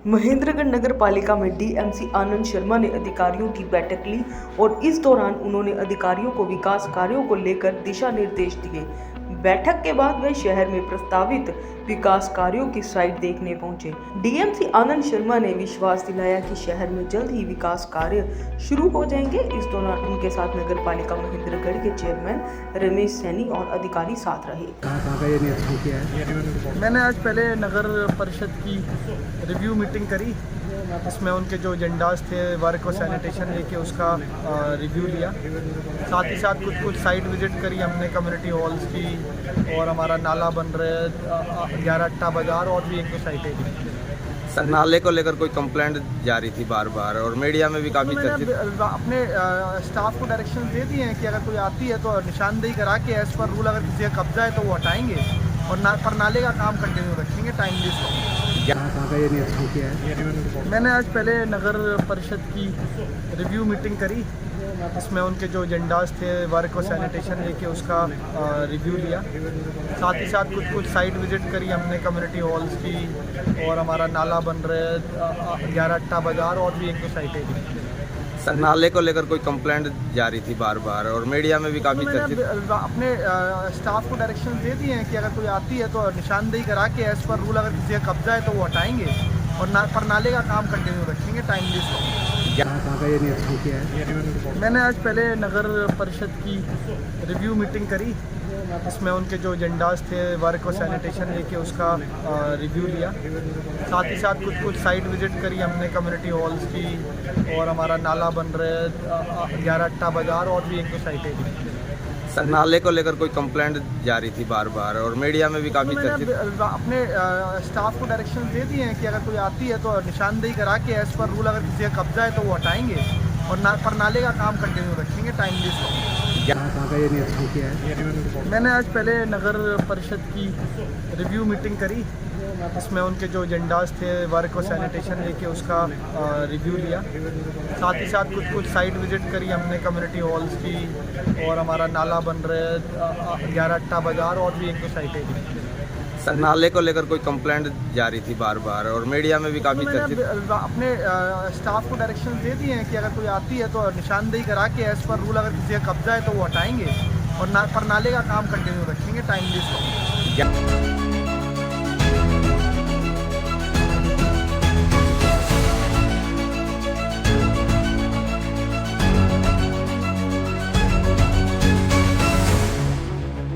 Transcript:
महेंद्रगढ़ नगर पालिका में डीएमसी आनंद शर्मा ने अधिकारियों की बैठक ली और इस दौरान उन्होंने अधिकारियों को विकास कार्यों को लेकर दिशा निर्देश दिए। बैठक के बाद वे शहर में प्रस्तावित विकास कार्यों की साइट देखने पहुंचे। डीएमसी आनंद शर्मा ने विश्वास दिलाया कि शहर में जल्द ही विकास कार्य शुरू हो जाएंगे। इस दौरान उनके साथ नगर पालिका महेंद्रगढ़ के चेयरमैन रमेश सैनी और अधिकारी साथ रहे। कहाँ का ये निरीक्षण किया है? मैंने आज पहले नगर परिषद की रिव्यू मीटिंग करी, इसमें उनके जो एजेंडाज थे वर्क और सैनिटेशन लेके उसका रिव्यू लिया। साथ ही साथ कुछ साइट विजिट करी हमने कम्युनिटी हॉल्स की, और हमारा नाला बन रहा है 11 अट्टा बाज़ार, और भी एक दो साइटें भी। सर, नाले को लेकर कोई कंप्लेंट जारी थी बार बार और मीडिया में भी काफ़ी चर्चित। अपने स्टाफ को डायरेक्शन दे दिए हैं कि अगर कोई आती है तो निशानदेही करा के एज पर रूल अगर किसी का कब्जा है तो वो हटाएंगे, और पर नाले का काम कंटिन्यू रखेंगे टाइमली। कहाँ का ये निरीक्षण किया है? मैंने आज पहले नगर परिषद की रिव्यू मीटिंग करी, इसमें उनके जो एजेंडाज थे वर्क और सैनिटेशन लेके उसका रिव्यू लिया। साथ ही साथ कुछ साइट विजिट करी हमने कम्युनिटी हॉल्स की, और हमारा नाला बन रहा है 11 अट्टा बाज़ार, और भी एक दो साइटें भी। सर, नाले को लेकर कोई कंप्लेंट जारी थी बार बार और मीडिया में भी काफ़ी चर्चित। अपने स्टाफ को डायरेक्शन दे दिए हैं कि अगर कोई आती है तो निशानदेही करा के एज पर रूल अगर किसी का कब्जा है तो वो हटाएंगे, और पर नाले का काम कंटिन्यू रखेंगे टाइमली। कहाँ का ये निरीक्षण किया है? मैंने आज पहले नगर परिषद की रिव्यू मीटिंग करी, इसमें उनके जो एजेंडाज थे वर्क और सैनिटेशन लेके उसका रिव्यू लिया। साथ ही साथ कुछ साइट विजिट करी हमने कम्युनिटी हॉल्स की, और हमारा नाला बन रहा है 11 अट्टा बाज़ार, और भी एक दो साइटें भी। सर, नाले को लेकर कोई कंप्लेंट जारी थी बार बार और मीडिया में भी काफ़ी चर्चित। अपने स्टाफ को डायरेक्शन दे दिए हैं कि अगर कोई आती है तो निशानदेही करा के एज पर रूल अगर किसी का कब्जा है तो वो हटाएंगे, और पर नाले का काम कंटिन्यू रखेंगे टाइमली। कहाँ का ये निरीक्षण किया है? मैंने आज पहले नगर परिषद की रिव्यू मीटिंग करी, इसमें उनके जो एजेंडाज थे वर्क और सैनिटेशन लेके उसका रिव्यू लिया। साथ ही साथ कुछ साइट विजिट करी हमने कम्युनिटी हॉल्स की, और हमारा नाला बन रहा है 11 अट्टा बाज़ार, और भी एक दो साइटें भी। सर, नाले को लेकर कोई कंप्लेंट जारी थी बार बार और मीडिया में भी काफ़ी चर्चित। अपने स्टाफ को डायरेक्शन दे दिए हैं कि अगर कोई आती है तो निशानदेही करा के एज पर रूल अगर किसी का कब्जा है तो वो हटाएंगे, और पर नाले का काम कंटिन्यू रखेंगे टाइमली।